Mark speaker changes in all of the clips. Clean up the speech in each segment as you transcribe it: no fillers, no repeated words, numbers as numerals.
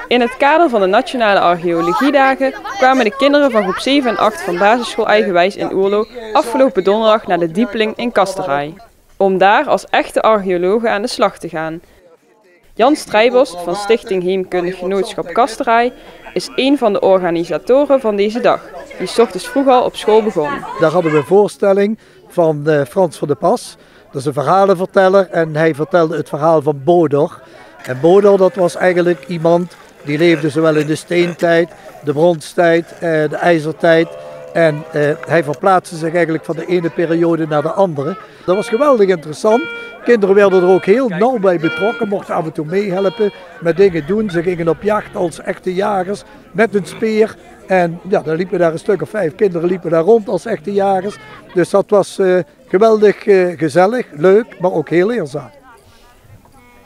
Speaker 1: In het kader van de Nationale Archeologiedagen kwamen de kinderen van groep 7 en 8 van basisschool Eigenwijs in Oerlo afgelopen donderdag naar de Diepeling in Kasteraai. Om daar als echte archeologen aan de slag te gaan. Jan Strijbos van Stichting Heemkundig Genootschap Kasteraai is een van de organisatoren van deze dag, die 's ochtends vroeg al op school begon.
Speaker 2: Daar hadden we een voorstelling van Frans van de Pas. Dat is een verhalenverteller en hij vertelde het verhaal van Bodor. En Bodor, dat was eigenlijk iemand die leefde zowel in de steentijd, de bronstijd, de ijzertijd. En hij verplaatste zich eigenlijk van de ene periode naar de andere. Dat was geweldig interessant. Kinderen werden er ook heel nauw bij betrokken, mochten af en toe meehelpen met dingen doen. Ze gingen op jacht als echte jagers met een speer. En ja, dan liepen daar een stuk of 5 kinderen liepen daar rond als echte jagers. Dus dat was geweldig gezellig, leuk, maar ook heel leerzaam.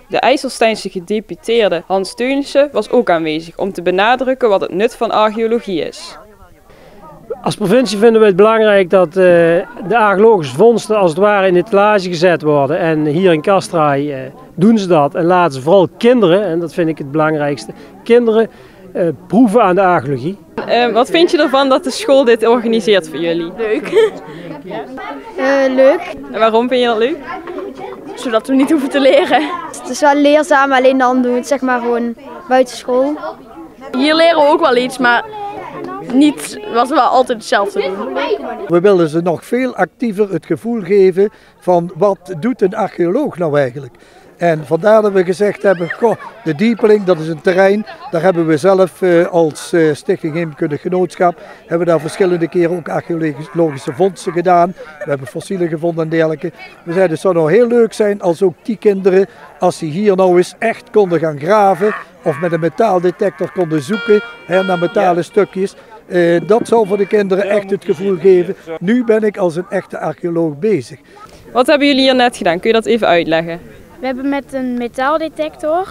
Speaker 1: De IJsselsteinse gedeputeerde Hans Teunissen was ook aanwezig om te benadrukken wat het nut van archeologie is.
Speaker 3: Als provincie vinden we het belangrijk dat de archeologische vondsten als het ware in etalage gezet worden. En hier in Kasteraai doen ze dat en laten ze vooral kinderen, en dat vind ik het belangrijkste, kinderen proeven aan de archeologie.
Speaker 1: Wat vind je ervan dat de school dit organiseert voor jullie?
Speaker 4: Leuk. Leuk.
Speaker 1: En waarom vind je dat leuk?
Speaker 4: Zodat we niet hoeven te leren. Het is wel leerzaam, alleen dan doen we het zeg maar gewoon buiten school. Hier leren we ook wel iets, maar niet wat we altijd hetzelfde doen.
Speaker 2: We willen ze nog veel actiever het gevoel geven van wat doet een archeoloog nou eigenlijk. En vandaar dat we gezegd hebben, goh, de Diepeling, dat is een terrein, daar hebben we zelf als Stichting Heemkundig Genootschap, hebben daar verschillende keren ook archeologische vondsten gedaan. We hebben fossielen gevonden en dergelijke. We zeiden, het zou nou heel leuk zijn als ook die kinderen, als die hier nou eens echt konden gaan graven of met een metaaldetector konden zoeken naar metalen stukjes. Dat zou voor de kinderen echt het gevoel geven, nu ben ik als een echte archeoloog bezig.
Speaker 1: Wat hebben jullie hier net gedaan? Kun je dat even uitleggen?
Speaker 5: We hebben met een metaaldetector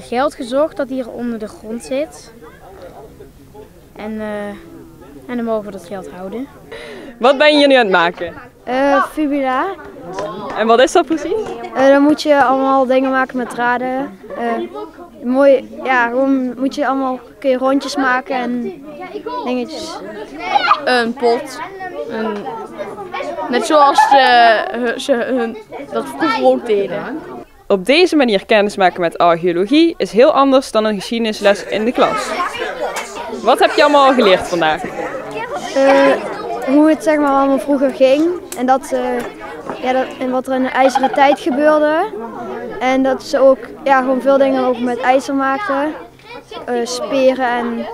Speaker 5: geld gezocht dat hier onder de grond zit. En dan mogen we dat geld houden.
Speaker 1: Wat ben je hier nu aan het maken?
Speaker 5: Fibula.
Speaker 1: En wat is dat precies?
Speaker 5: Dan moet je allemaal dingen maken met draden. Mooi, ja, gewoon kun je rondjes maken en dingetjes.
Speaker 4: Een pot. Net zoals dat vroeger ook deden.
Speaker 1: Op deze manier kennismaken met archeologie is heel anders dan een geschiedenisles in de klas. Wat heb je allemaal al geleerd vandaag?
Speaker 5: Hoe het zeg maar allemaal vroeger ging en en wat er in de ijzeren tijd gebeurde. En dat ze ook gewoon veel dingen ook met ijzer maakten, speren en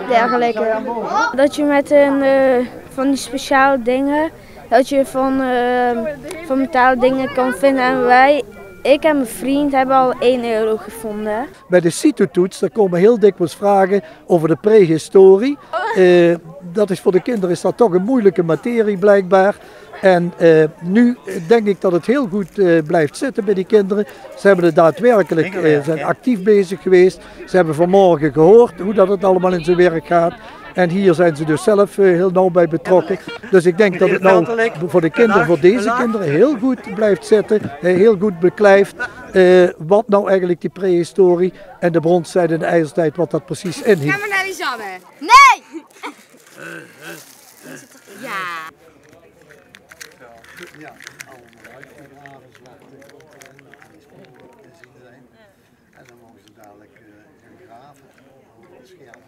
Speaker 5: dergelijke.
Speaker 6: Dat je met van die speciale dingen, dat je van metalen dingen kan vinden. En ik en mijn vriend hebben al 1 euro gevonden.
Speaker 2: Bij de CITO-toets komen heel dikwijls vragen over de prehistorie. Dat is voor de kinderen is dat toch een moeilijke materie blijkbaar. En nu denk ik dat het heel goed blijft zitten bij die kinderen. Ze hebben het daadwerkelijk, zijn actief bezig geweest. Ze hebben vanmorgen gehoord hoe dat het allemaal in zijn werk gaat. En hier zijn ze dus zelf heel nauw bij betrokken. Dus ik denk dat het nou voor de kinderen, voor deze kinderen heel goed blijft zitten. Heel goed beklijft wat nou eigenlijk die prehistorie en de bronstijd en de ijzertijd, wat dat precies inhield.
Speaker 7: Gaan we naar Lisanne? Nee! Ja. Ja, allemaal uitgegraven, zwarte kotten en sporen te zien zijn. En dan mogen ze dadelijk gaan graven. Scherven.